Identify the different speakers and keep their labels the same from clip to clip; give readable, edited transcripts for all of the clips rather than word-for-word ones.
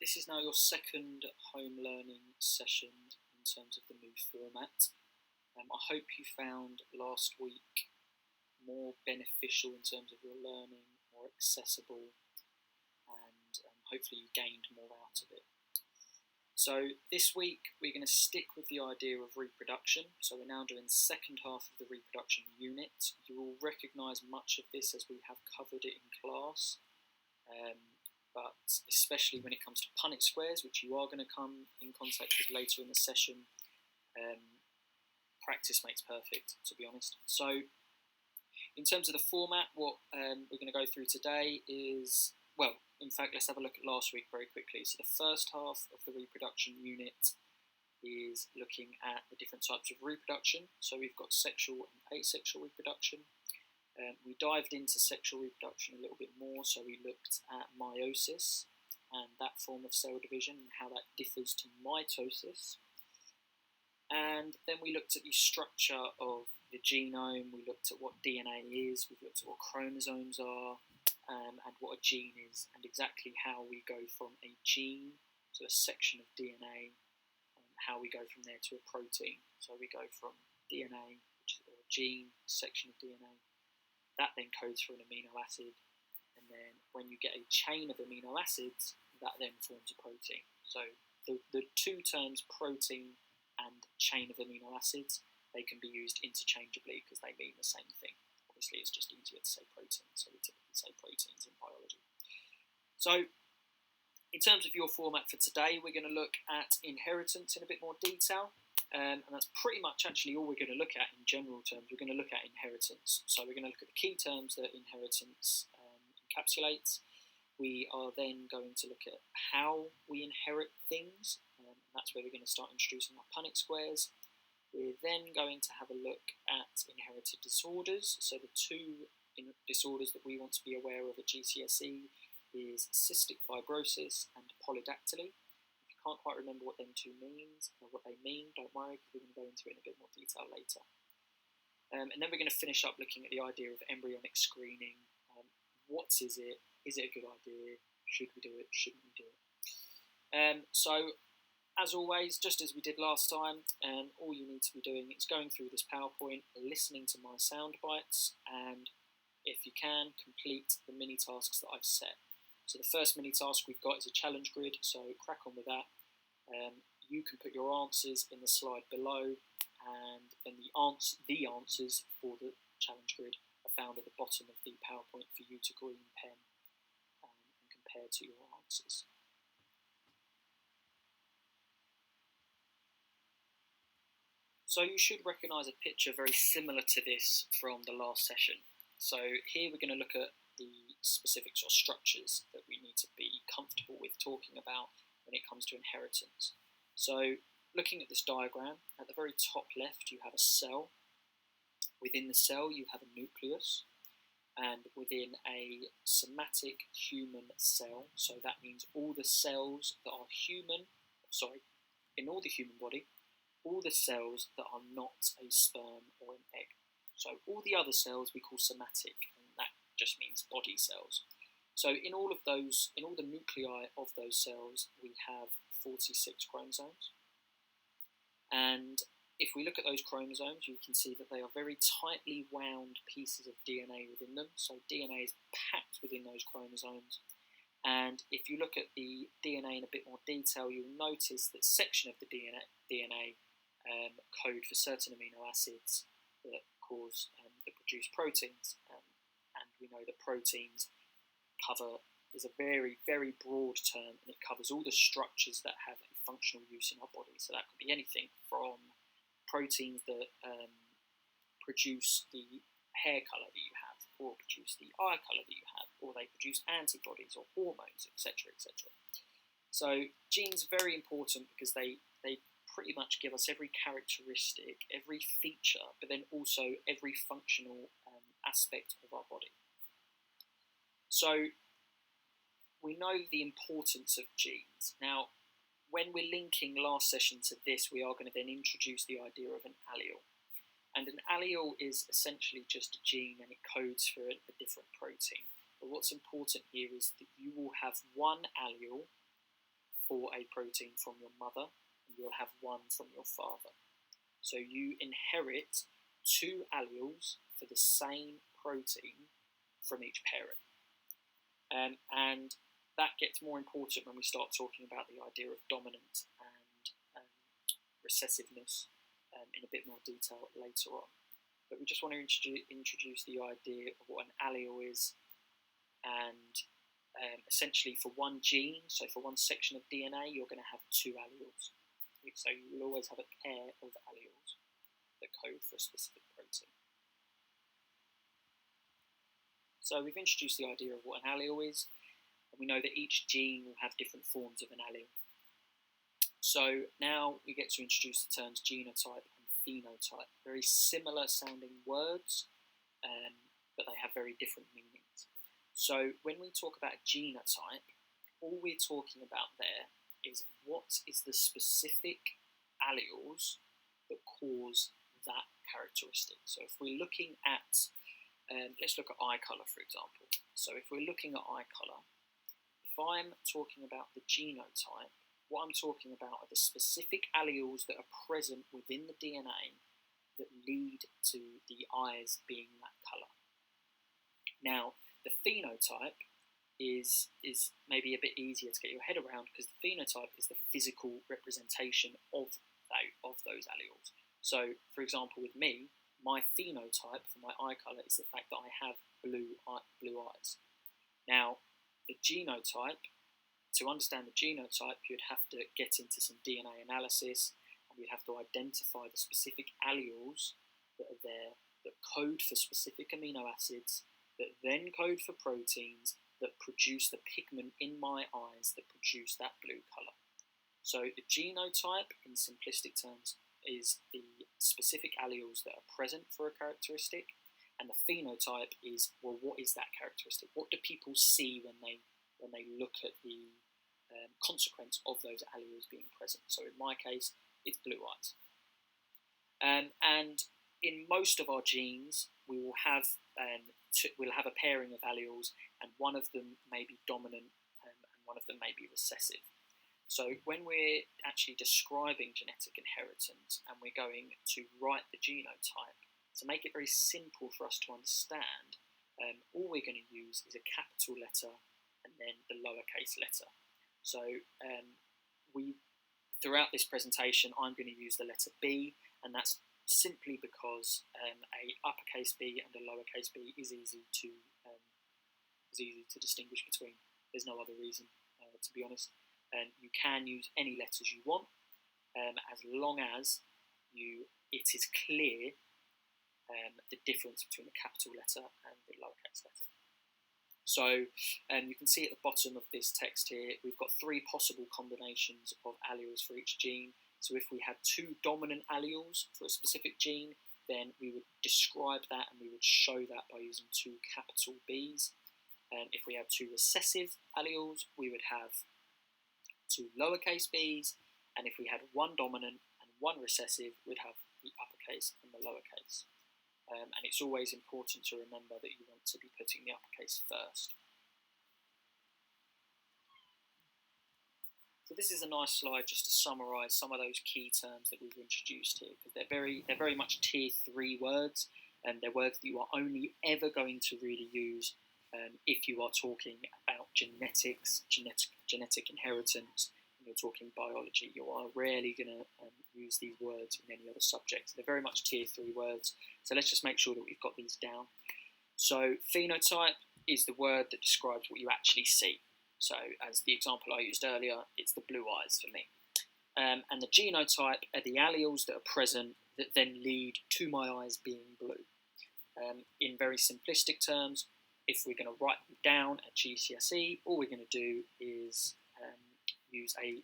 Speaker 1: this is now your second home learning session in terms of the new format. I hope you found last week more beneficial in terms of your learning, more accessible, and hopefully you gained more out of it. So this week we're going to stick with the idea of reproduction. So we're now doing the second half of the reproduction unit. You will recognise much of this as we have covered it in class, but especially when it comes to Punnett squares, which you are going to come in contact with later in the session, practice makes perfect, to be honest. So in terms of the format, what we're going to go through today is, well, in fact, let's have a look at last week very quickly. So the first half of the reproduction unit is looking at the different types of reproduction. So we've got sexual and asexual reproduction. We dived into sexual reproduction a little bit more, so we looked at meiosis and that form of cell division and how that differs to mitosis. And then we looked at the structure of the genome, we looked at what DNA is, we've looked at what chromosomes are, and what a gene is, and exactly how we go from a gene to a section of DNA, and how we go from there to a protein. So we go from DNA, which is a gene, section of DNA, that then codes for an amino acid, and then when you get a chain of amino acids, that then forms a protein. So the two terms, protein and chain of amino acids, they can be used interchangeably because they mean the same thing. Obviously, it's just easier to say protein, so we typically say proteins in biology. So, in terms of your format for today, we're going to look at inheritance in a bit more detail, and that's pretty much actually all we're going to look at in general terms. We're going to look at inheritance. So we're going to look at the key terms that inheritance encapsulates. We are then going to look at how we inherit things, and that's where we're going to start introducing our Punnett squares. We're then going to have a look at inherited disorders. So the two disorders that we want to be aware of at GCSE is cystic fibrosis and polydactyly. If you can't quite remember what them two means or what they mean, don't worry, because we're going to go into it in a bit more detail later. And then we're going to finish up looking at the idea of embryonic screening. What is it? Is it a good idea? Should we do it? Shouldn't we do it? So, as always, just as we did last time, all you need to be doing is going through this PowerPoint, listening to my sound bites, and if you can, complete the mini tasks that I've set. So the first mini task we've got is a challenge grid, so crack on with that. You can put your answers in the slide below, and then the answers for the challenge grid are found at the bottom of the PowerPoint for you to green pen and compare to your answers. So you should recognise a picture very similar to this from the last session. So here we're going to look at the specifics or structures that we need to be comfortable with talking about when it comes to inheritance. So looking at this diagram, at the very top left you have a cell. Within the cell you have a nucleus, and within a somatic human cell, so that means all the cells that are in all the human body, all the cells that are not a sperm or an egg. So all the other cells we call somatic, and that just means body cells. So in all the nuclei of those cells, we have 46 chromosomes. And if we look at those chromosomes, you can see that they are very tightly wound pieces of DNA within them. So DNA is packed within those chromosomes. And if you look at the DNA in a bit more detail, you'll notice that section of the DNA code for certain amino acids that produce proteins, and we know that proteins is a very, very broad term, and it covers all the structures that have a functional use in our body. So that could be anything from proteins that produce the hair colour that you have, or produce the eye colour that you have, or they produce antibodies or hormones, etc., etc. So genes are very important because they pretty much give us every characteristic, every feature, but then also every functional aspect of our body. So we know the importance of genes. Now, when we're linking last session to this, we are going to then introduce the idea of an allele. And an allele is essentially just a gene, and it codes for a different protein. But what's important here is that you will have one allele for a protein from your mother, and you'll have one from your father. So you inherit two alleles for the same protein from each parent. And that gets more important when we start talking about the idea of dominance and recessiveness in a bit more detail later on. But we just want to introduce the idea of what an allele is, and essentially for one gene, so for one section of DNA, you're going to have two alleles. So you will always have a pair of alleles that code for a specific protein. So we've introduced the idea of what an allele is, and we know that each gene will have different forms of an allele. So now we get to introduce the terms genotype and phenotype. Very similar sounding words, but they have very different meanings. So when we talk about genotype, all we're talking about there is what is the specific alleles that cause that characteristic. So if we're looking at, let's look at eye colour, for example. So if we're looking at eye colour, if I'm talking about the genotype, what I'm talking about are the specific alleles that are present within the DNA that lead to the eyes being that colour. Now, the phenotype is maybe a bit easier to get your head around, because the phenotype is the physical representation of those alleles. So, for example, with me, my phenotype for my eye colour is the fact that I have blue eyes. Now, the genotype, to understand the genotype, you'd have to get into some DNA analysis, and you'd have to identify the specific alleles that are there that code for specific amino acids, that then code for proteins that produce the pigment in my eyes that produce that blue colour. So the genotype, in simplistic terms, is the specific alleles that are present for a characteristic, and the phenotype is, well, what is that characteristic? What do people see when they look at the consequence of those alleles being present? So in my case, it's blue eyes. And in most of our genes, we will have we'll have a pairing of alleles, and one of them may be dominant and one of them may be recessive. So when we're actually describing genetic inheritance and we're going to write the genotype, to make it very simple for us to understand, all we're going to use is a capital letter and then the lowercase letter. So throughout this presentation, I'm going to use the letter B, and that's simply because a uppercase B and a lowercase b is easy to distinguish between. There's no other reason, to be honest. You can use any letters you want, as long as it is clear the difference between the capital letter and the lowercase letter. So you can see at the bottom of this text here, we've got three possible combinations of alleles for each gene. So if we had two dominant alleles for a specific gene, then we would describe that and we would show that by using two capital Bs. If we have two recessive alleles, we would have two lowercase b's, and if we had one dominant and one recessive, we'd have the uppercase and the lowercase. And it's always important to remember that you want to be putting the uppercase first. So this is a nice slide just to summarise some of those key terms that we've introduced here, because they're very much tier 3 words, and they're words that you are only ever going to really use if you are talking about genetics, genetic inheritance, and you're talking biology. You are rarely going to use these words in any other subject. They're very much tier 3 words, so let's just make sure that we've got these down. So phenotype is the word that describes what you actually see. So as the example I used earlier, it's the blue eyes for me. And the genotype are the alleles that are present that then lead to my eyes being blue. In very simplistic terms, if we're going to write them down at GCSE, all we're going to do is use a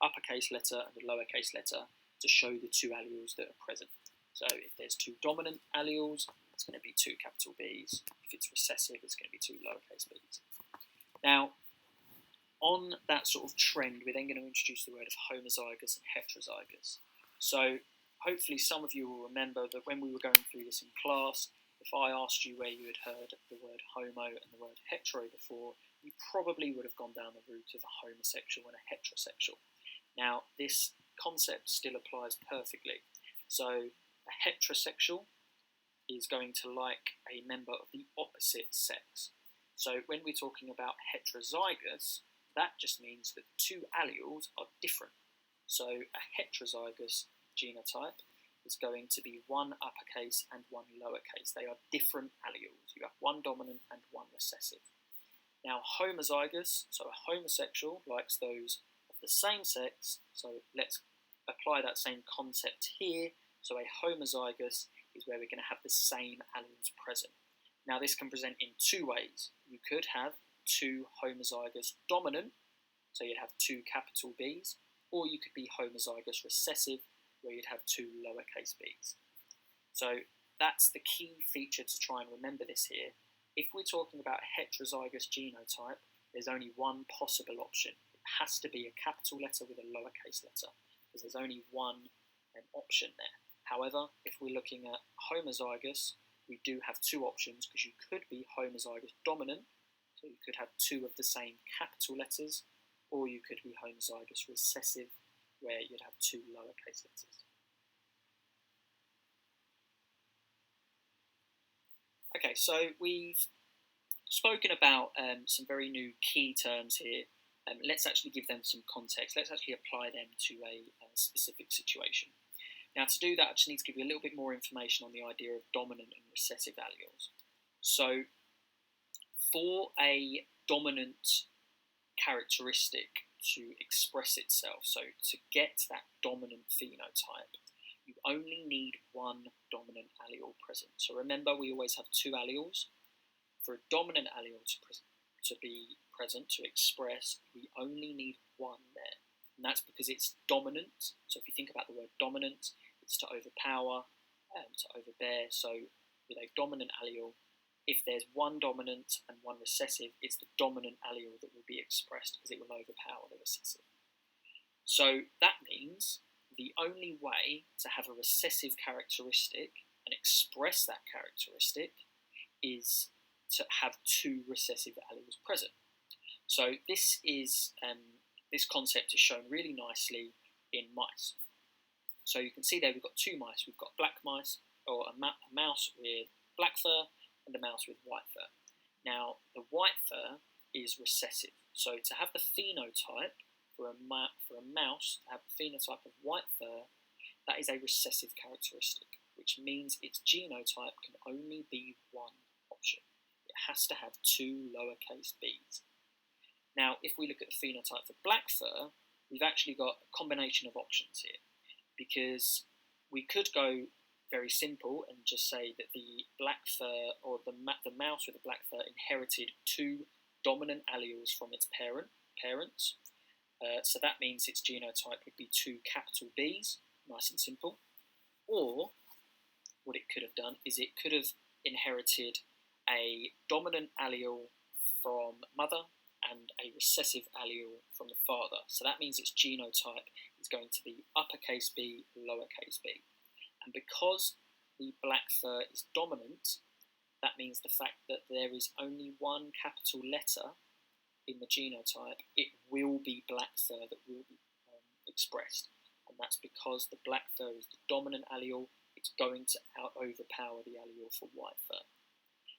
Speaker 1: uppercase letter and a lowercase letter to show the two alleles that are present. So if there's two dominant alleles, it's going to be two capital B's. If it's recessive, it's going to be two lowercase b's. Now, on that sort of trend, we're then going to introduce the word of homozygous and heterozygous. So hopefully some of you will remember that when we were going through this in class, if I asked you where you had heard the word homo and the word hetero before, you probably would have gone down the route of a homosexual and a heterosexual. Now, this concept still applies perfectly. So, a heterosexual is going to like a member of the opposite sex. So, when we're talking about heterozygous, that just means that two alleles are different. So, a heterozygous genotype is going to be one uppercase and one lowercase. They are different alleles. You have one dominant and one recessive. Now, homozygous, so a homosexual likes those of the same sex. So let's apply that same concept here. So a homozygous is where we're going to have the same alleles present. Now, this can present in two ways. You could have two homozygous dominant, so you'd have two capital B's, or you could be homozygous recessive, where you'd have two lowercase b's. So that's the key feature to try and remember this here. If we're talking about a heterozygous genotype, there's only one possible option. It has to be a capital letter with a lowercase letter, because there's only one option there. However, if we're looking at homozygous, we do have two options, because you could be homozygous dominant, so you could have two of the same capital letters, or you could be homozygous recessive, where you'd have two lowercase letters. Okay, so we've spoken about some very new key terms here. Let's actually give them some context. Let's actually apply them to a specific situation. Now, to do that, I just need to give you a little bit more information on the idea of dominant and recessive alleles. So, for a dominant characteristic to express itself, so to get that dominant phenotype, you only need one dominant allele present. So remember, we always have two alleles. For a dominant allele to be present, to express, we only need one there. And that's because it's dominant. So if you think about the word dominant, it's to overpower, to overbear. So with a dominant allele, if there's one dominant and one recessive, it's the dominant allele that will be expressed, because it will overpower the recessive. So that means the only way to have a recessive characteristic and express that characteristic is to have two recessive alleles present. So this concept is shown really nicely in mice. So you can see there we've got two mice. We've got black mice, or a mouse with black fur, and a mouse with white fur. Now, the white fur is recessive. So to have the phenotype for a mouse, to have the phenotype of white fur, that is a recessive characteristic, which means its genotype can only be one option. It has to have two lowercase b's. Now, if we look at the phenotype for black fur, we've actually got a combination of options here, because we could go very simple and just say that the black fur, or the mouse with the black fur, inherited two dominant alleles from its parents. So that means its genotype would be two capital B's, nice and simple. Or what it could have done is it could have inherited a dominant allele from mother and a recessive allele from the father. So that means its genotype is going to be uppercase B, lowercase b. And because the black fur is dominant, that means the fact that there is only one capital letter in the genotype, it will be black fur that will be expressed. And that's because the black fur is the dominant allele, it's going to overpower the allele for white fur.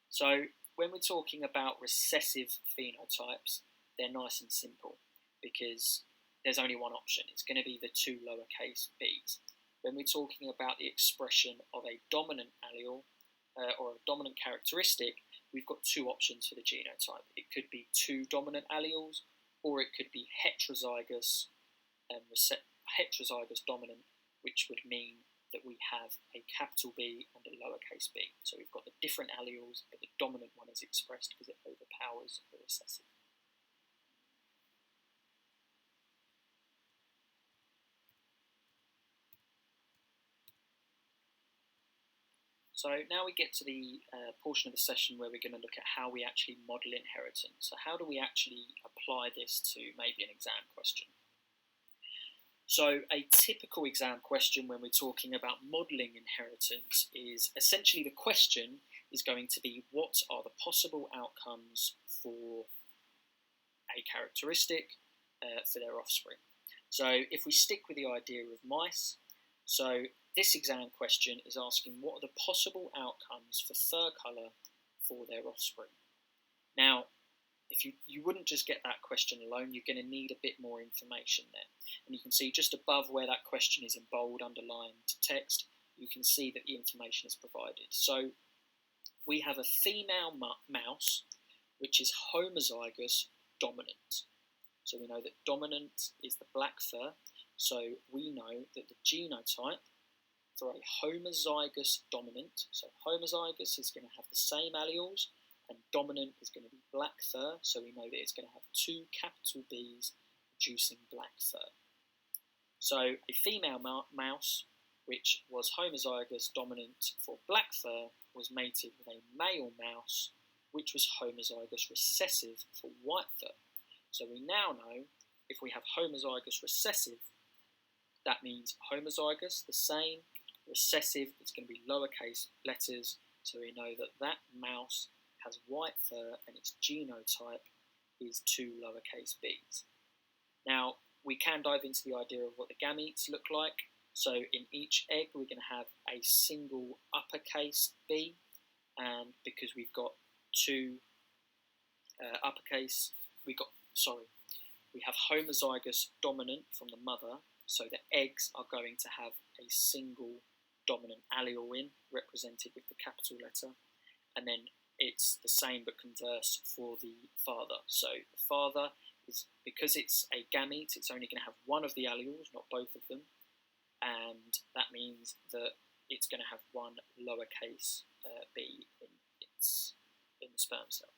Speaker 1: So when we're talking about recessive phenotypes, they're nice and simple, because there's only one option. It's going to be the two lowercase b's. When we're talking about the expression of a dominant allele, or a dominant characteristic, we've got two options for the genotype. It could be two dominant alleles, or it could be heterozygous dominant, which would mean that we have a capital B and a lowercase b. So we've got the different alleles, but the dominant one is expressed because it overpowers the recessive. So now we get to the portion of the session where we're going to look at how we actually model inheritance. So how do we actually apply this to maybe an exam question? So a typical exam question when we're talking about modelling inheritance is essentially the question is going to be, what are the possible outcomes for a characteristic for their offspring. So if we stick with the idea of mice, so this exam question is asking what are the possible outcomes for fur colour for their offspring. Now, if you wouldn't just get that question alone, you're going to need a bit more information there. And you can see just above where that question is in bold, underlined text, you can see that the information is provided. So we have a female mouse, which is homozygous dominant. So we know that dominant is the black fur. So we know that the genotype for a homozygous dominant, so homozygous is going to have the same alleles, and dominant is going to be black fur, so we know that it's going to have two capital Bs producing black fur. So a female mouse, which was homozygous dominant for black fur, was mated with a male mouse, which was homozygous recessive for white fur. So we now know if we have homozygous recessive, that means homozygous, the same, recessive, it's going to be lowercase letters, so we know that that mouse has white fur and its genotype is two lowercase b's. Now, we can dive into the idea of what the gametes look like. So in each egg, we're going to have a single uppercase B, and because we've got two we have homozygous dominant from the mother, so the eggs are going to have a single dominant allele in, represented with the capital letter, and then it's the same but converse for the father. So the father is, because it's a gamete, it's only going to have one of the alleles, not both of them, and that means that it's going to have one lowercase b in the sperm cell.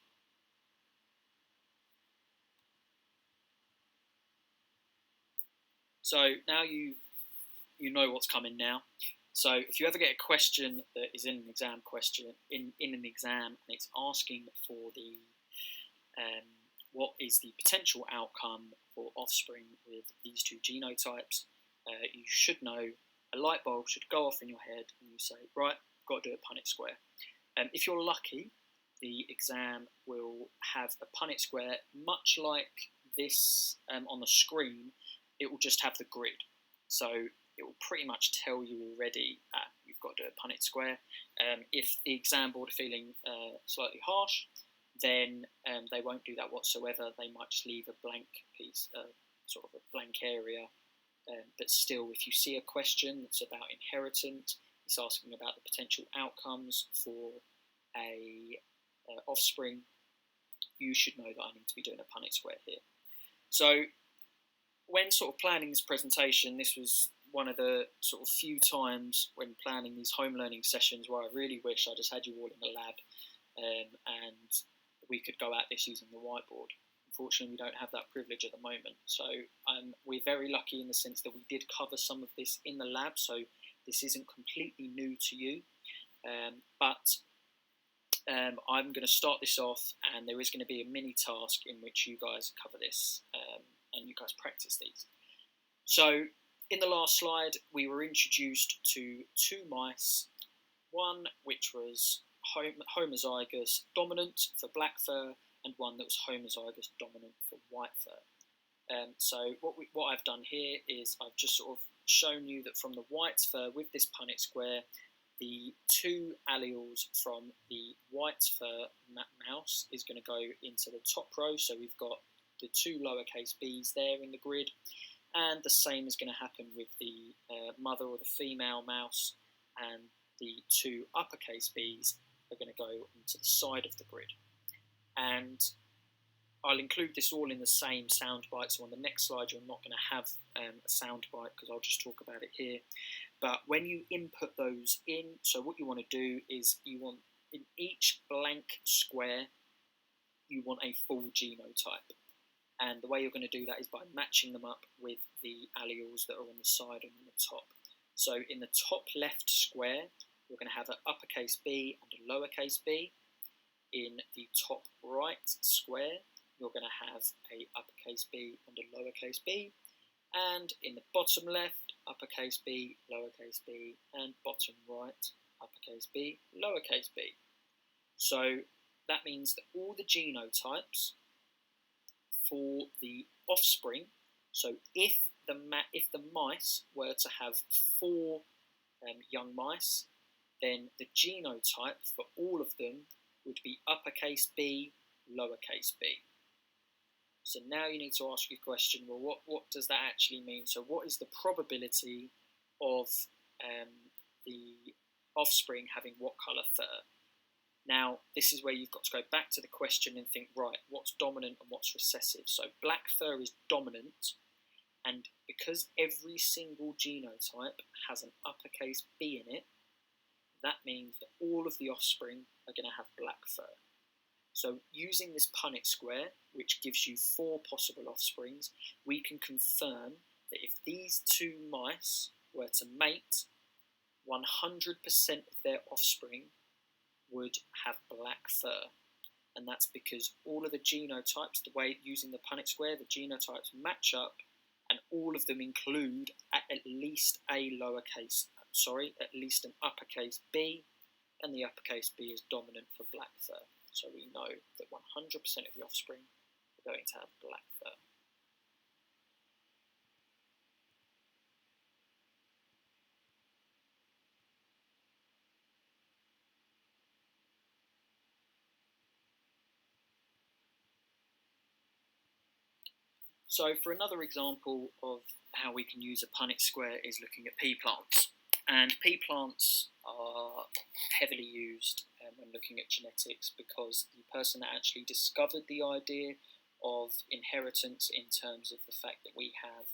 Speaker 1: So now you know what's coming now. So if you ever get a question that is in an exam question, in an exam, and it's asking for the what is the potential outcome for offspring with these two genotypes, you should know, a light bulb should go off in your head and you say, right, got to do a Punnett square. If you're lucky, the exam will have a Punnett square much like this on the screen. It will just have the grid. So it will pretty much tell you already you've got to do a Punnett square. If the exam board are feeling slightly harsh, then they won't do that whatsoever. They might just leave a blank piece, sort of a blank area. But still, if you see a question that's about inheritance, it's asking about the potential outcomes for a offspring, you should know that I need to be doing a Punnett square here. So when sort of planning this presentation, this was one of the sort of few times when planning these home learning sessions where I really wish I just had you all in the lab and we could go at this using the whiteboard. Unfortunately, we don't have that privilege at the moment. So we're very lucky in the sense that we did cover some of this in the lab, so this isn't completely new to you. But I'm going to start this off, and there is going to be a mini task in which you guys cover this and you guys practice these. So in the last slide, we were introduced to two mice, one which was homozygous dominant for black fur, and one that was homozygous dominant for white fur. So what I've done here is I've just sort of shown you that from the white fur with this Punnett square, the two alleles from the white fur mouse is going to go into the top row. So we've got the two lowercase b's there in the grid, and the same is going to happen with the mother or the female mouse, and the two uppercase b's are going to go onto the side of the grid. And I'll include this all in the same soundbite, so on the next slide you're not going to have a soundbite because I'll just talk about it here. But when you input those in, so what you want to do is you want, in each blank square, you want a full genotype. And the way you're going to do that is by matching them up with the alleles that are on the side and on the top. So in the top left square, you're going to have an uppercase B and a lowercase b. In the top right square, you're going to have a uppercase B and a lowercase b. And in the bottom left, uppercase B, lowercase b, and bottom right, uppercase B, lowercase b. So that means that all the genotypes for the offspring. So if the mice were to have 4 young mice, then the genotype for all of them would be uppercase B, lowercase b. So now you need to ask your question, well, what does that actually mean? So what is the probability of the offspring having what colour fur? Now, this is where you've got to go back to the question and think, right, what's dominant and what's recessive? So black fur is dominant, and because every single genotype has an uppercase B in it, that means that all of the offspring are going to have black fur. So using this Punnett square, which gives you 4 possible offsprings, we can confirm that if these 2 mice were to mate, 100% of their offspring would have black fur. And that's because all of the genotypes, the way using the Punnett square, the genotypes match up, and all of them include at least an uppercase B, and the uppercase B is dominant for black fur. So we know that 100% of the offspring are going to have black fur. So for another example of how we can use a Punnett square is looking at pea plants. And pea plants are heavily used when looking at genetics, because the person that actually discovered the idea of inheritance in terms of the fact that we have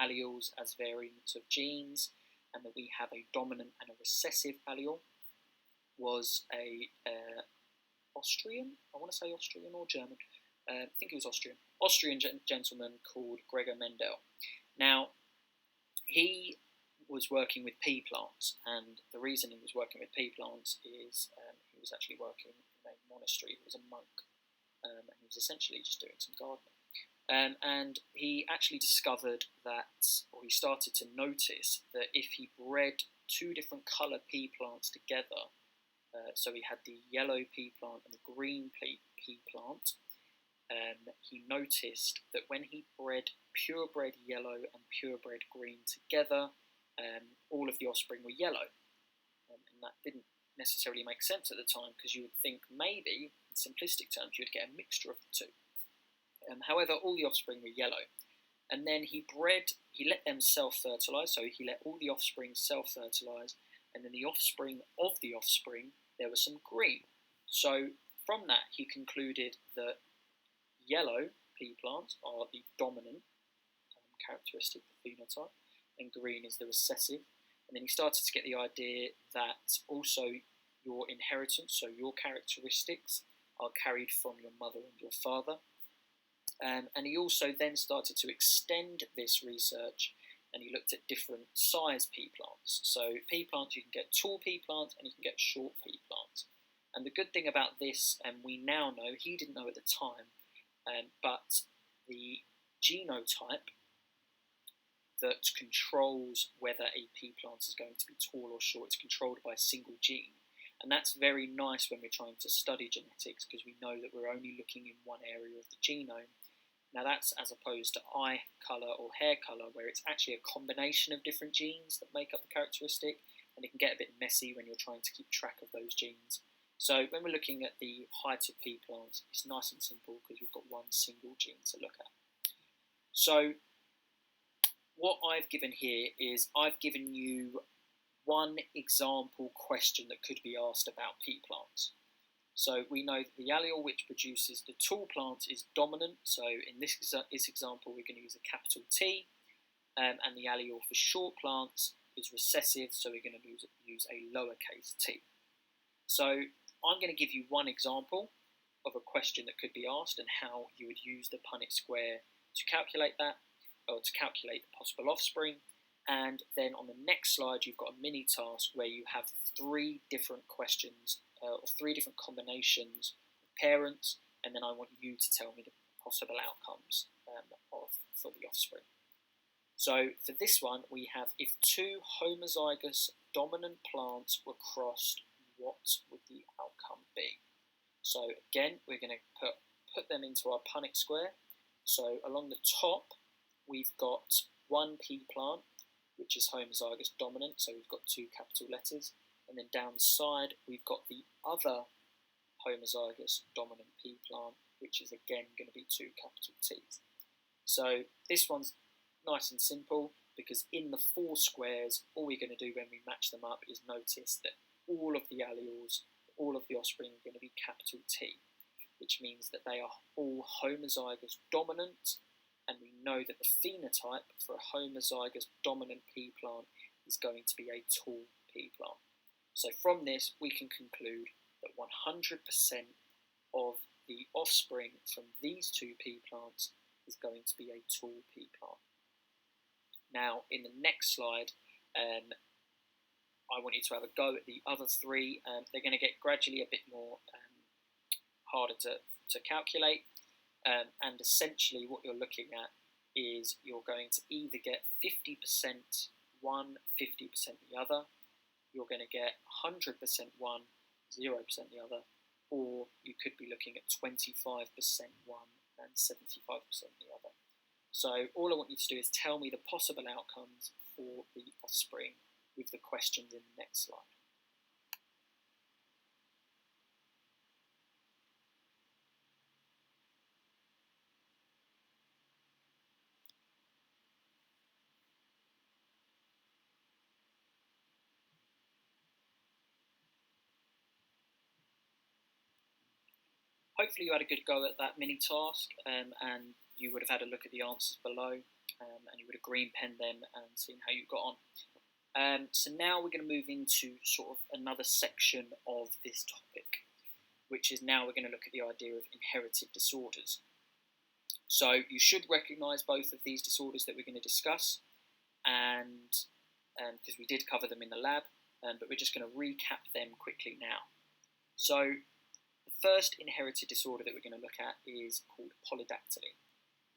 Speaker 1: alleles as variants of genes, and that we have a dominant and a recessive allele, was a Austrian, I want to say Austrian or German, I think it was Austrian gentleman called Gregor Mendel. Now, he was working with pea plants, and the reason he was working with pea plants is he was actually working in a monastery. He was a monk, and he was essentially just doing some gardening. And he actually discovered that, or he started to notice that if he bred 2 different colour pea plants together, so he had the yellow pea plant and the green pea plant, he noticed that when he bred purebred yellow and purebred green together, all of the offspring were yellow. And that didn't necessarily make sense at the time, because you would think maybe, in simplistic terms, you'd get a mixture of the 2. However, all the offspring were yellow. And then he let them self-fertilise, so he let all the offspring self-fertilise, and then the offspring of the offspring, there was some green. So from that, he concluded that yellow pea plants are the dominant characteristic, the phenotype, and green is the recessive. And then he started to get the idea that also your inheritance, so your characteristics, are carried from your mother and your father. And he also then started to extend this research, and he looked at different size pea plants. So pea plants, you can get tall pea plants and you can get short pea plants. And the good thing about this, and we now know, he didn't know at the time, but the genotype that controls whether a pea plant is going to be tall or short is controlled by a single gene. And that's very nice when we're trying to study genetics, because we know that we're only looking in one area of the genome. Now that's as opposed to eye colour or hair colour, where it's actually a combination of different genes that make up the characteristic, and it can get a bit messy when you're trying to keep track of those genes. So when we're looking at the height of pea plants, it's nice and simple because we've got one single gene to look at. So what I've given here is I've given you one example question that could be asked about pea plants. So we know that the allele which produces the tall plants is dominant. So in this example, we're going to use a capital T. And the allele for short plants is recessive. So we're going to use a lowercase t. So I'm going to give you one example of a question that could be asked and how you would use the Punnett square to calculate that, or to calculate the possible offspring. And then on the next slide, you've got a mini task where you have 3 different questions, or 3 different combinations of parents, and then I want you to tell me the possible outcomes for the offspring. So for this one, we have, if 2 homozygous dominant plants were crossed, what would the outcome be? So again, we're going to put them into our Punnett square. So along the top, we've got one pea plant, which is homozygous dominant, so we've got 2 capital letters. And then down the side, we've got the other homozygous dominant pea plant, which is again going to be 2 capital T's. So this one's nice and simple, because in the 4 squares, all we're going to do when we match them up is notice that all of the alleles, all of the offspring are going to be capital T, which means that they are all homozygous dominant, and we know that the phenotype for a homozygous dominant pea plant is going to be a tall pea plant. So from this, we can conclude that 100% of the offspring from these 2 pea plants is going to be a tall pea plant. Now, in the next slide, I want you to have a go at the other 3. They're going to get gradually a bit more harder to calculate. And essentially what you're looking at is you're going to either get 50% one, 50% the other, you're going to get 100% one, 0% the other, or you could be looking at 25% one and 75% the other. So all I want you to do is tell me the possible outcomes for the offspring with the questions in the next slide. Hopefully you had a good go at that mini task, and you would have had a look at the answers below, and you would have green penned them and seen how you got on. So now we're going to move into sort of another section of this topic, which is now we're going to look at the idea of inherited disorders. So you should recognise both of these disorders that we're going to discuss, and because we did cover them in the lab, but we're just going to recap them quickly now. So the first inherited disorder that we're going to look at is called polydactyly.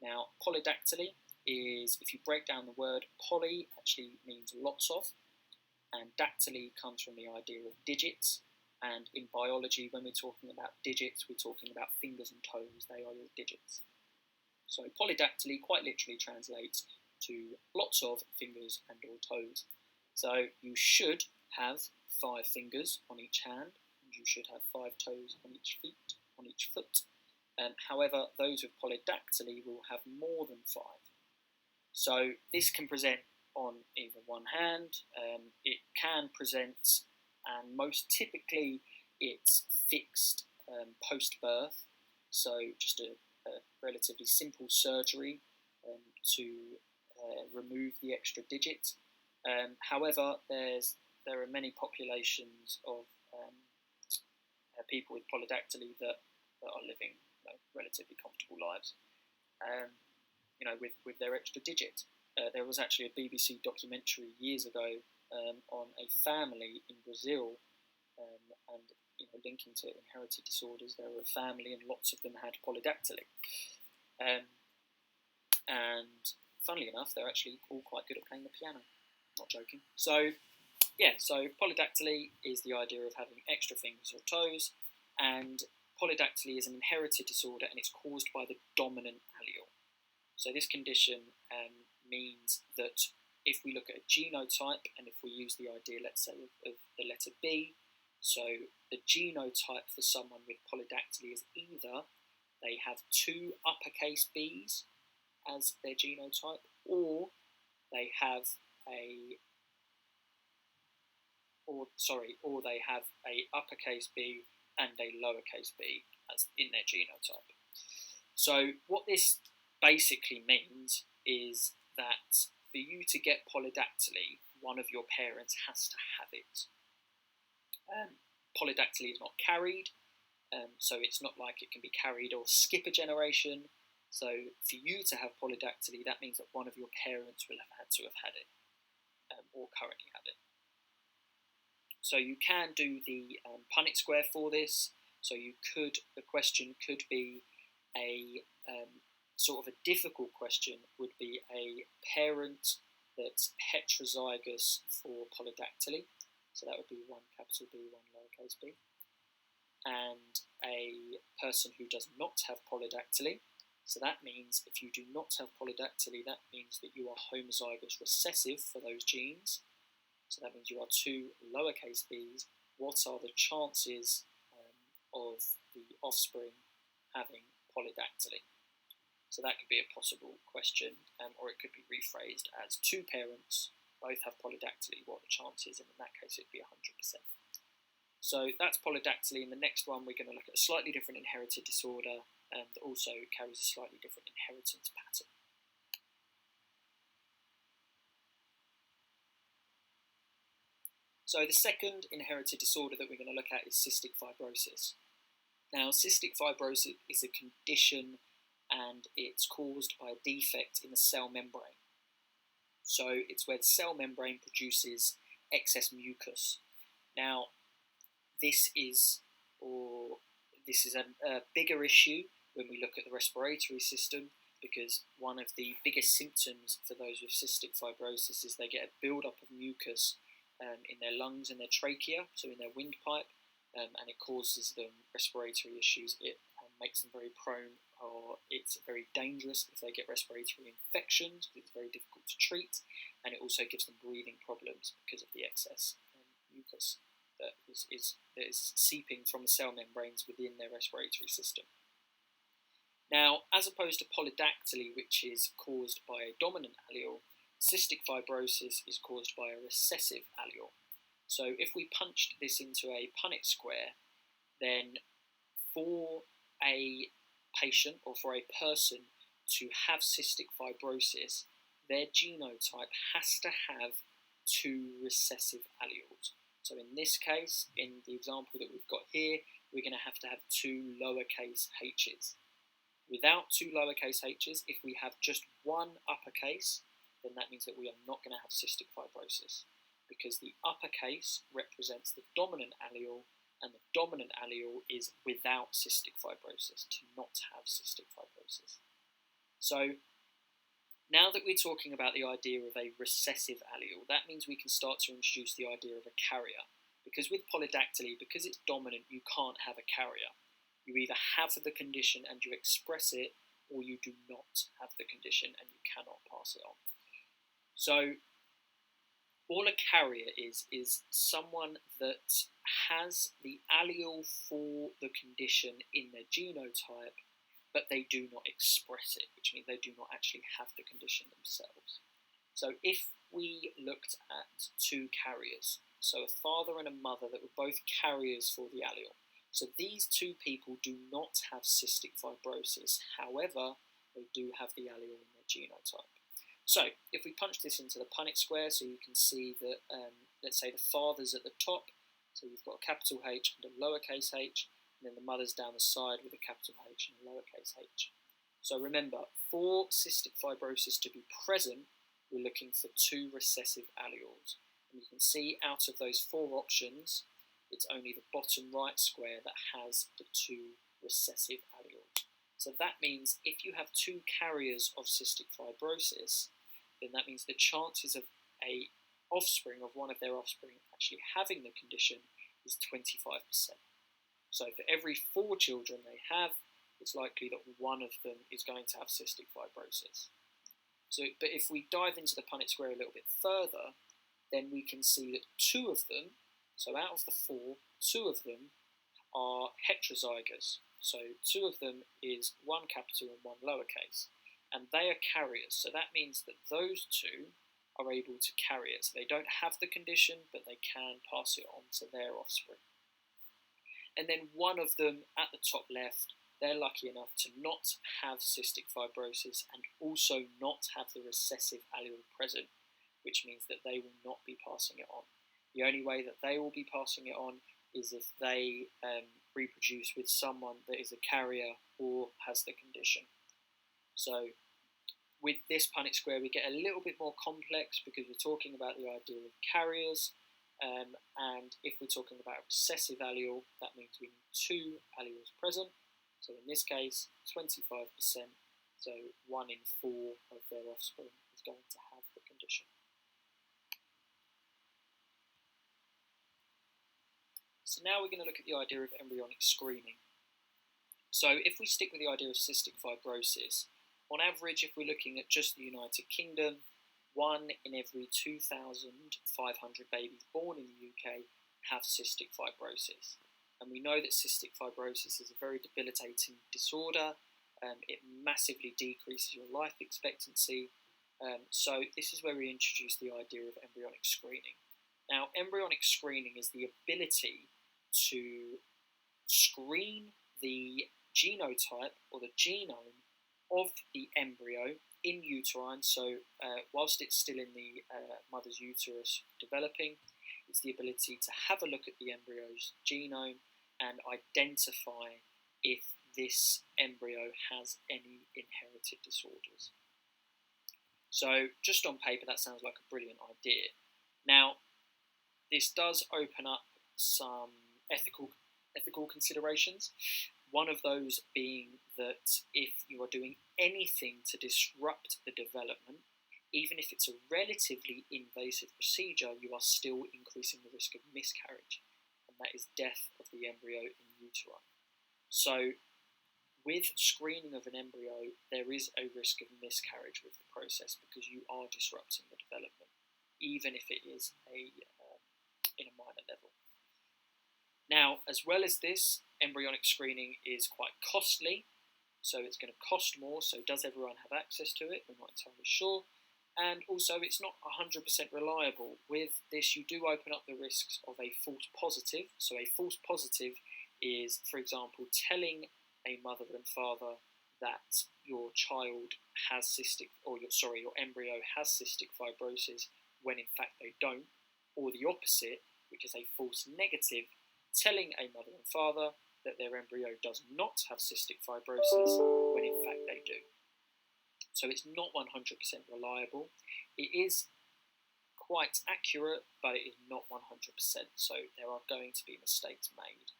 Speaker 1: Now, polydactyly is, if you break down the word, poly actually means lots of, and dactyly comes from the idea of digits. And in biology, when we're talking about digits, we're talking about fingers and toes. They are your digits. So polydactyly quite literally translates to lots of fingers and or toes. So you should have 5 fingers on each hand, and you should have 5 toes on each foot. However, those with polydactyly will have more than 5. So this can present on either one hand, it can present, and most typically it's fixed post-birth, so just a relatively simple surgery to remove the extra digit. However, there are many populations of people with polydactyly that are living relatively comfortable lives, with their extra digit. There was actually a BBC documentary years ago on a family in Brazil, and linking to inherited disorders, there were a family and lots of them had polydactyly. And funnily enough, they're actually all quite good at playing the piano. Not joking. So polydactyly is the idea of having extra fingers or toes, and polydactyly is an inherited disorder, and it's caused by the dominant allele. So this condition means that if we look at a genotype, and if we use the idea, let's say, of the letter B, so the genotype for someone with polydactyly is either they have 2 uppercase B's as their genotype, or they have a uppercase B and a lowercase b as in their genotype. So what this basically means is that for you to get polydactyly, one of your parents has to have it. Polydactyly is not carried, so it's not like it can be carried or skip a generation. So for you to have polydactyly, that means that one of your parents will have had to have had it, or currently have it. So you can do the Punnett square for this. So the question could be a sort of a difficult question would be a parent that's heterozygous for polydactyly. So that would be 1 capital B, 1 lowercase b. And a person who does not have polydactyly. So that means if you do not have polydactyly, that means that you are homozygous recessive for those genes. So that means you are 2 lowercase b's. What are the chances of the offspring having polydactyly? So that could be a possible question, or it could be rephrased as 2 parents both have polydactyly. What are the chances? And in that case, it'd be 100%. So that's polydactyly. In the next one, we're going to look at a slightly different inherited disorder that also carries a slightly different inheritance pattern. So the second inherited disorder that we're going to look at is cystic fibrosis. Now, cystic fibrosis is a condition and it's caused by a defect in the cell membrane. So it's where the cell membrane produces excess mucus. Now, this is a bigger issue when we look at the respiratory system, because one of the biggest symptoms for those with cystic fibrosis is they get a build-up of mucus in their lungs and their trachea, so in their windpipe, and it causes them respiratory issues. It makes them very prone, or it's very dangerous if they get respiratory infections, because it's very difficult to treat, and it also gives them breathing problems because of the excess mucus that is seeping from the cell membranes within their respiratory system. Now, as opposed to polydactyly, which is caused by a dominant allele, cystic fibrosis is caused by a recessive allele. So if we punched this into a Punnett square, then for a patient or for a person to have cystic fibrosis, their genotype has to have 2 recessive alleles. So in this case, in the example that we've got here, we're going to have 2 lowercase h's. Without 2 lowercase h's, if we have just 1 uppercase, then that means that we are not going to have cystic fibrosis, because the uppercase represents the dominant allele, and the dominant allele is without cystic fibrosis, to not have cystic fibrosis. So now that we're talking about the idea of a recessive allele, that means we can start to introduce the idea of a carrier. Because with polydactyly, because it's dominant, you can't have a carrier. You either have the condition and you express it, or you do not have the condition and you cannot pass it on. So all a carrier is someone that has the allele for the condition in their genotype, but they do not express it, which means they do not actually have the condition themselves. So if we looked at 2 carriers, so a father and a mother that were both carriers for the allele, so these 2 people do not have cystic fibrosis, however, they do have the allele in their genotype. So if we punch this into the Punnett square, so you can see that, let's say the father's at the top, so you've got a capital H and a lowercase h, and then the mother's down the side with a capital H and a lowercase h. So remember, for cystic fibrosis to be present, we're looking for 2 recessive alleles. And you can see out of those 4 options, it's only the bottom right square that has the 2 recessive alleles. So that means if you have 2 carriers of cystic fibrosis, then that means the chances of a offspring, of one of their offspring actually having the condition, is 25%. So for every 4 children they have, it's likely that one of them is going to have cystic fibrosis. So, but if we dive into the Punnett square a little bit further, then we can see that 2 of them, so out of the 4, 2 of them are heterozygous. So 2 of them is 1 capital and 1 lowercase, and they are carriers. So that means that those 2 are able to carry it. So they don't have the condition, but they can pass it on to their offspring. And then one of them at the top left, they're lucky enough to not have cystic fibrosis and also not have the recessive allele present, which means that they will not be passing it on. The only way that they will be passing it on is if they reproduce with someone that is a carrier or has the condition. So with this Punnett square, we get a little bit more complex because we're talking about the idea of carriers. And if we're talking about a recessive allele, that means we need 2 alleles present. So in this case, 25%, so 1 in 4 of their offspring is going to have the condition. So now we're going to look at the idea of embryonic screening. So if we stick with the idea of cystic fibrosis, on average, if we're looking at just the United Kingdom, 1 in every 2,500 babies born in the UK have cystic fibrosis. And we know that cystic fibrosis is a very debilitating disorder. It massively decreases your life expectancy. So this is where we introduce the idea of embryonic screening. Now, embryonic screening is the ability to screen the genotype or the genome of the embryo in uterine. So whilst it's still in the mother's uterus developing, it's the ability to have a look at the embryo's genome and identify if this embryo has any inherited disorders. So just on paper, that sounds like a brilliant idea. Now, this does open up some ethical considerations. One of those being that if you are doing anything to disrupt the development, even if it's a relatively invasive procedure, you are still increasing the risk of miscarriage, and that is death of the embryo in utero. So with screening of an embryo, there is a risk of miscarriage with the process because you are disrupting the development, even if it is in a minor level. Now, as well as this, embryonic screening is quite costly, so it's going to cost more. So does everyone have access to it? We're not entirely sure. And also, it's not 100% reliable. With this, you do open up the risks of a false positive. So a false positive is, for example, telling a mother and father that your child has your embryo has cystic fibrosis when in fact they don't, or the opposite, which is a false negative, telling a mother and father that their embryo does not have cystic fibrosis when in fact they do. So it's not 100% reliable. It is quite accurate, but it is not 100%. So there are going to be mistakes made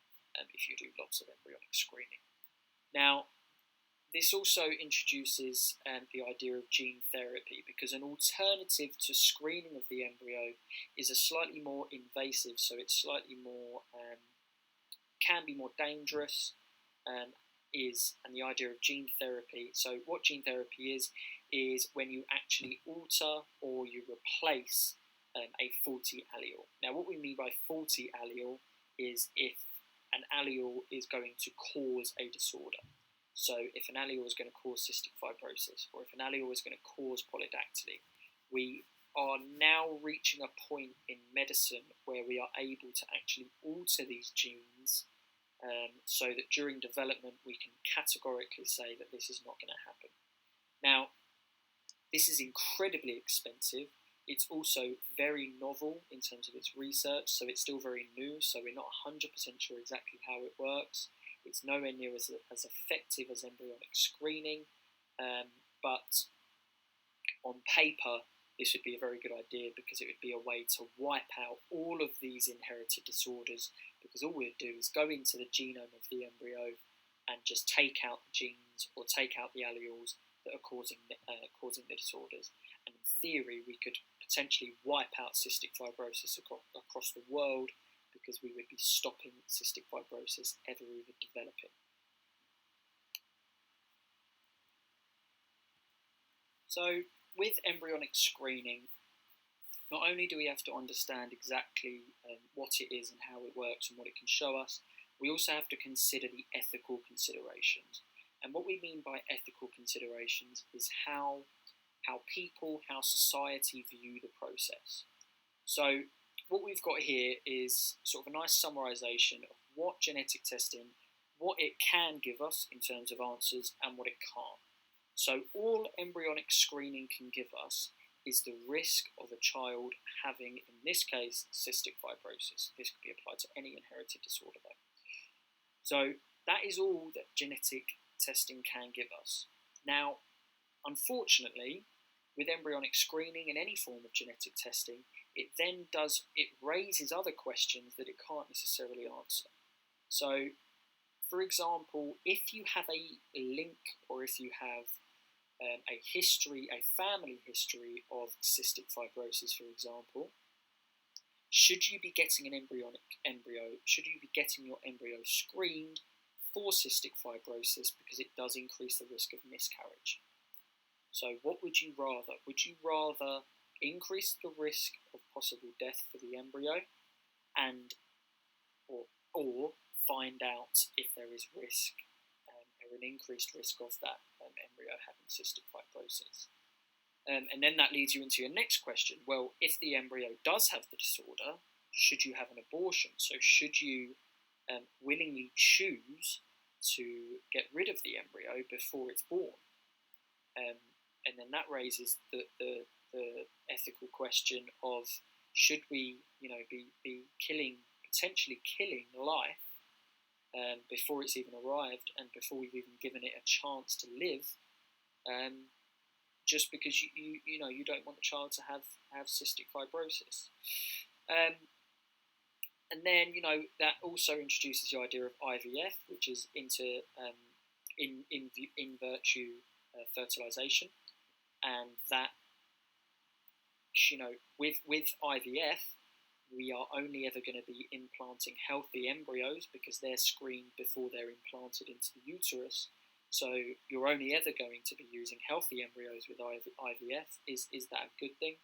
Speaker 1: if you do lots of embryonic screening. Now, this also introduces the idea of gene therapy, because an alternative to screening of the embryo is a slightly more invasive, so it's slightly more, can be more dangerous, and the idea of gene therapy. So what gene therapy is when you actually alter or you replace a faulty allele. Now, what we mean by faulty allele is if an allele is going to cause a disorder. So if an allele is going to cause cystic fibrosis, or if an allele is going to cause polydactyly, we are now reaching a point in medicine where we are able to actually alter these genes so that during development we can categorically say that this is not going to happen. Now, this is incredibly expensive. It's also very novel in terms of its research, so it's still very new, so we're not 100% sure exactly how it works. It's nowhere near as effective as embryonic screening, but on paper, this would be a very good idea because it would be a way to wipe out all of these inherited disorders, because all we'd do is go into the genome of the embryo and just take out the genes or take out the alleles that are causing the disorders. And in theory, we could potentially wipe out cystic fibrosis across the world, because we would be stopping cystic fibrosis ever even developing. So with embryonic screening, not only do we have to understand exactly what it is and how it works and what it can show us, we also have to consider the ethical considerations. And what we mean by ethical considerations is how people, how society view the process. So what we've got here is sort of a nice summarisation of what genetic testing, what it can give us in terms of answers and what it can't. So all embryonic screening can give us is the risk of a child having, in this case, cystic fibrosis. This could be applied to any inherited disorder though. So that is all that genetic testing can give us. Now, unfortunately, with embryonic screening and any form of genetic testing, it raises other questions that it can't necessarily answer. So, for example, if you have a link or if you have a family history of cystic fibrosis, for example, should you be getting an embryo, should you be getting your embryo screened for cystic fibrosis because it does increase the risk of miscarriage. So what would you rather? Would you rather increase the risk of possible death for the embryo or find out if there is risk or an increased risk of that embryo having cystic fibrosis? And then that leads you into your next question. Well, if the embryo does have the disorder, should you have an abortion? So should you willingly choose to get rid of the embryo before it's born? And then that raises the ethical question of, should we, be potentially killing life before it's even arrived and before we've even given it a chance to live, just because you don't want the child to have cystic fibrosis. And then that also introduces the idea of IVF, which is into in vitro fertilization, and that with IVF, we are only ever going to be implanting healthy embryos because they're screened before they're implanted into the uterus. So you're only ever going to be using healthy embryos with IVF. Is that a good thing?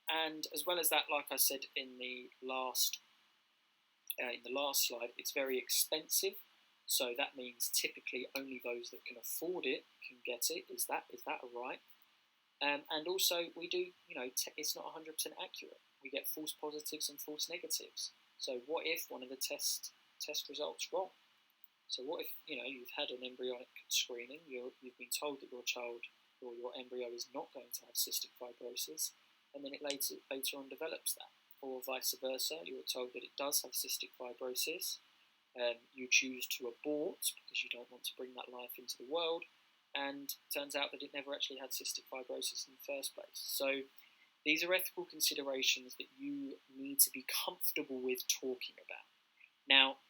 Speaker 1: And as well as that, like I said in the last slide, it's very expensive. So that means typically only those that can afford it can get it. Is that right? And also we do, it's not 100% accurate. We get false positives and false negatives. So what if one of the test results wrong? So what if you've had an embryonic screening, you've been told that your child or your embryo is not going to have cystic fibrosis, and then it later on develops that, or vice versa, you were told that it does have cystic fibrosis, you choose to abort because you don't want to bring that life into the world, and it turns out that it never actually had cystic fibrosis in the first place. So these are ethical considerations that you need to be comfortable with talking about. Now,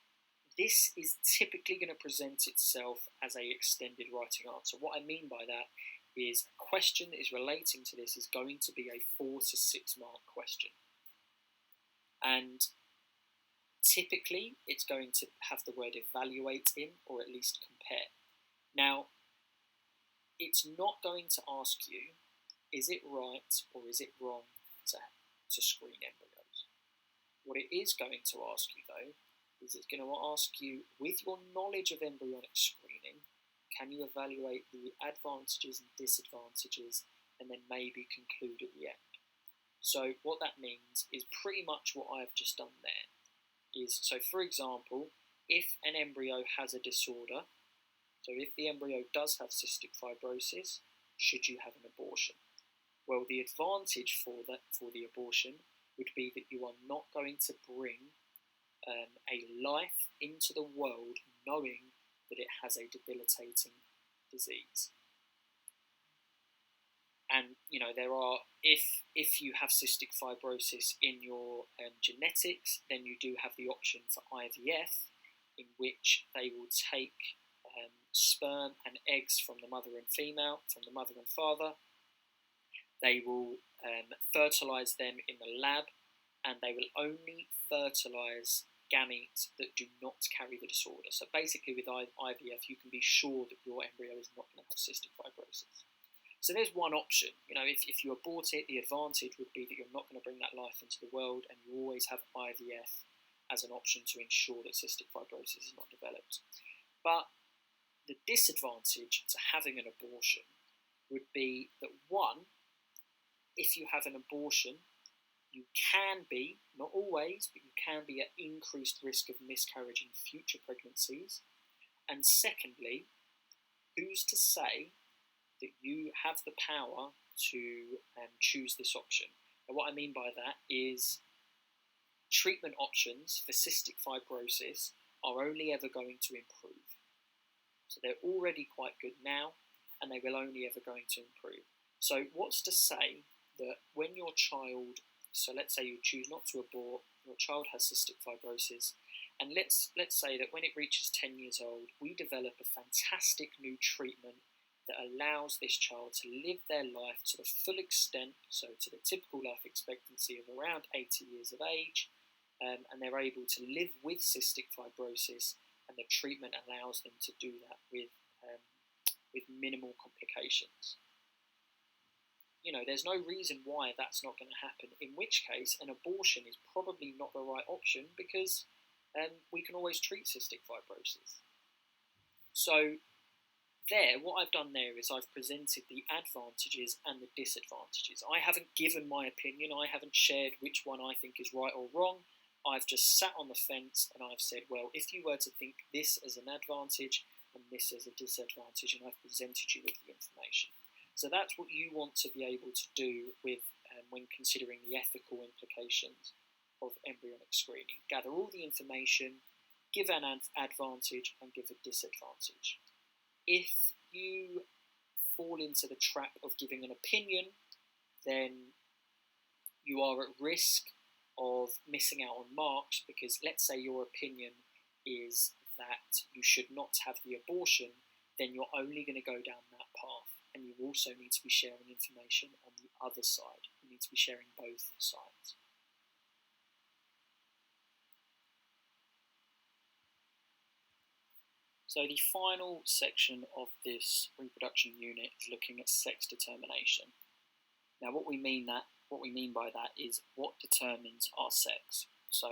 Speaker 1: this is typically going to present itself as an extended writing answer. What I mean by that is a question that is relating to this is going to be a 4 to 6 mark question. And typically, it's going to have the word evaluate in, or at least compare. Now, it's not going to ask you, is it right or is it wrong to screen embryos? What it is going to ask you, though, is it's going to ask you, with your knowledge of embryonic screening, can you evaluate the advantages and disadvantages and then maybe conclude at the end? So what that means is pretty much what I've just done there. So for example, if an embryo has a disorder, so if the embryo does have cystic fibrosis, should you have an abortion? Well, the advantage for the abortion would be that you are not going to bring a life into the world knowing that it has a debilitating disease. And there are, if you have cystic fibrosis in your genetics, then you do have the option for IVF, in which they will take sperm and eggs from the mother and father. They will fertilize them in the lab, and they will only fertilize gametes that do not carry the disorder. So basically with IVF, you can be sure that your embryo is not going to have cystic fibrosis. So there's one option. If you abort it, the advantage would be that you're not going to bring that life into the world, and you always have IVF as an option to ensure that cystic fibrosis is not developed. But the disadvantage to having an abortion would be that, one, if you have an abortion, you can be, not always, but you can be at increased risk of miscarriage in future pregnancies. And secondly, who's to say that you have the power to choose this option? And what I mean by that is treatment options for cystic fibrosis are only ever going to improve. So they're already quite good now, and they will only ever going to improve. So what's to say that when your child, so let's say you choose not to abort, your child has cystic fibrosis, and let's say that when it reaches 10 years old, we develop a fantastic new treatment that allows this child to live their life to the full extent, so to the typical life expectancy of around 80 years of age, and they're able to live with cystic fibrosis and the treatment allows them to do that with minimal complications. There's no reason why that's not going to happen, in which case an abortion is probably not the right option, because we can always treat cystic fibrosis. So what I've done there is I've presented the advantages and the disadvantages. I haven't given my opinion, I haven't shared which one I think is right or wrong. I've just sat on the fence and I've said, well, if you were to think this as an advantage and this as a disadvantage, and I've presented you with the information. So that's what you want to be able to do with when considering the ethical implications of embryonic screening. Gather all the information, give an advantage and give a disadvantage. If you fall into the trap of giving an opinion, then you are at risk of missing out on marks, because let's say your opinion is that you should not have the abortion, then you're only going to go down that path. And you also need to be sharing information on the other side. You need to be sharing both sides. So the final section of this reproduction unit is looking at sex determination. Now what we mean by that is what determines our sex. So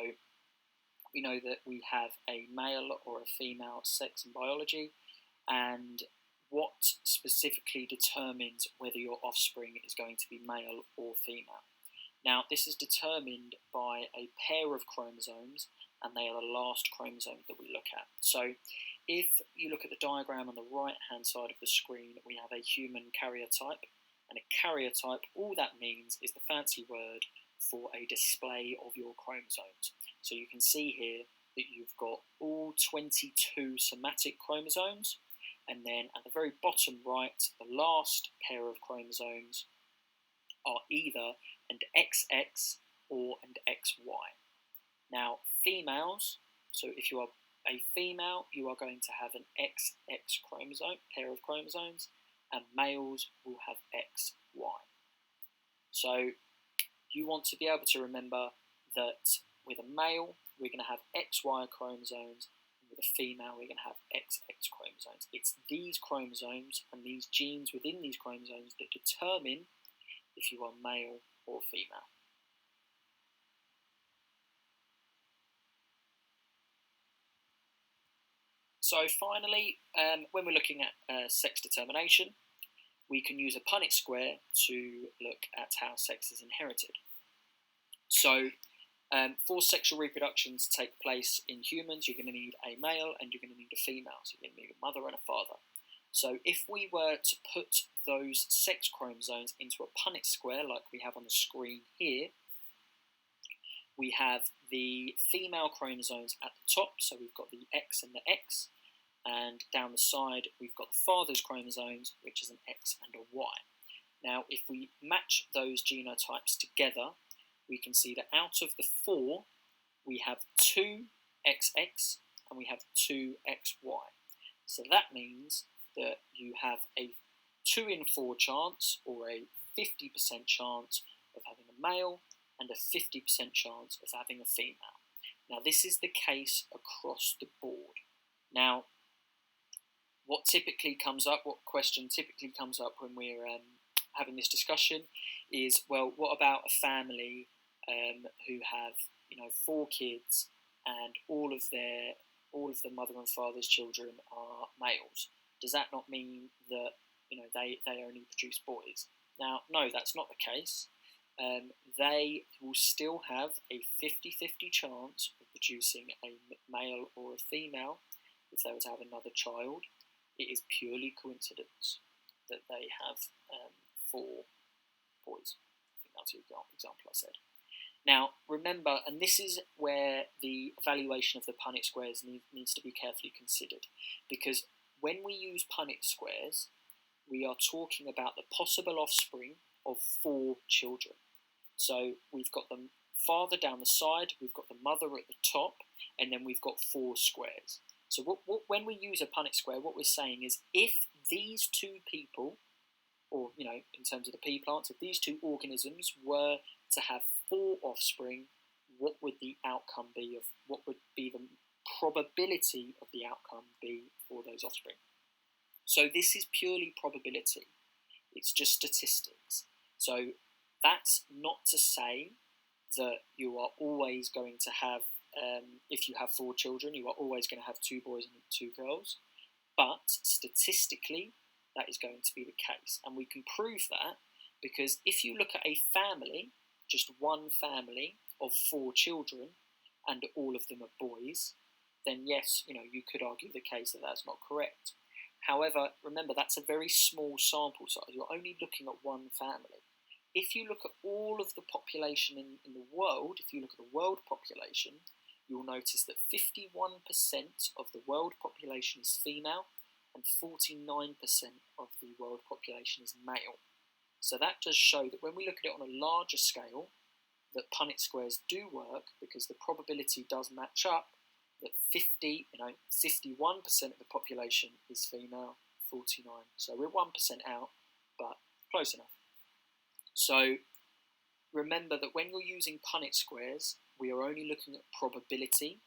Speaker 1: we know that we have a male or a female sex in biology, and what specifically determines whether your offspring is going to be male or female. Now, this is determined by a pair of chromosomes, and they are the last chromosomes that we look at. So, if you look at the diagram on the right-hand side of the screen, we have a human karyotype, and a karyotype, all that means is the fancy word for a display of your chromosomes. So you can see here that you've got all 22 somatic chromosomes, and then at the very bottom right, the last pair of chromosomes are either an XX or an XY. Now, females, so if you are a female, you are going to have an XX chromosome, pair of chromosomes, and males will have XY. So you want to be able to remember that with a male, we're going to have XY chromosomes, with a female, we're going to have XX chromosomes. It's these chromosomes and these genes within these chromosomes that determine if you are male or female. So finally, when we're looking at sex determination, we can use a Punnett square to look at how sex is inherited. So for sexual reproduction to take place in humans, you're going to need a male and you're going to need a female. So you're going to need a mother and a father. So if we were to put those sex chromosomes into a Punnett square like we have on the screen here, we have the female chromosomes at the top, so we've got the X and the X, and down the side we've got the father's chromosomes, which is an X and a Y. Now if we match those genotypes together, we can see that out of the 4, we have 2 XX and we have 2 XY. So that means that you have a 2 in 4 chance, or a 50% chance of having a male and a 50% chance of having a female. Now this is the case across the board. Now what question typically comes up when we're having this discussion is, well, what about a family who have 4 kids and all of the mother and father's children are males? Does that not mean that they only produce boys? Now, no, that's not the case. They will still have a 50-50 chance of producing a male or a female if they were to have another child. It is purely coincidence that they have 4 boys. I think that's the example I said. Now, remember, and this is where the evaluation of the Punnett squares needs to be carefully considered, because when we use Punnett squares, we are talking about the possible offspring of 4 children. So we've got the father down the side, we've got the mother at the top, and then we've got 4 squares. So when we use a Punnett square, what we're saying is if these 2 people, or in terms of the pea plants, if these 2 organisms were to have 4 offspring, what would the outcome be of what would be the probability of the outcome be for those offspring. So this is purely probability. It's just statistics. So that's not to say that you are always going to have, if you have 4 children, you are always going to have 2 boys and 2 girls. But statistically, that is going to be the case. And we can prove that because if you look at a family, just one family of 4 children, and all of them are boys, then yes, you could argue the case that that's not correct. However, remember, that's a very small sample size. You're only looking at one family. If you look at all of the population in the world, if you look at the world population, you'll notice that 51% of the world population is female and 49% of the world population is male. So that does show that when we look at it on a larger scale, that Punnett squares do work because the probability does match up, that 51% of the population is female, 49. So we're 1% out, but close enough. So remember that when you're using Punnett squares, we are only looking at probability.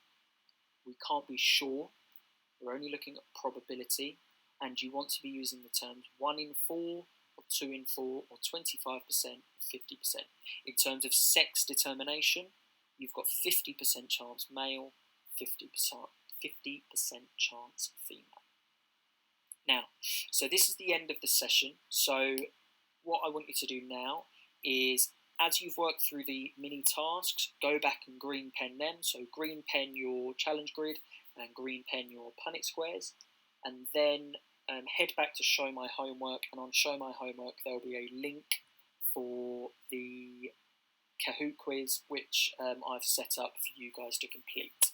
Speaker 1: We can't be sure. We're only looking at probability, and you want to be using the terms 1 in 4, or 2 in 4, or 25%, or 50%. In terms of sex determination, you've got 50% chance male, 50% chance female. Now, so this is the end of the session. So what I want you to do now is, as you've worked through the mini tasks, go back and green pen them. So green pen your challenge grid and green pen your Punnett squares, and then head back to Show My Homework, and on Show My Homework there will be a link for the Kahoot quiz, which I've set up for you guys to complete.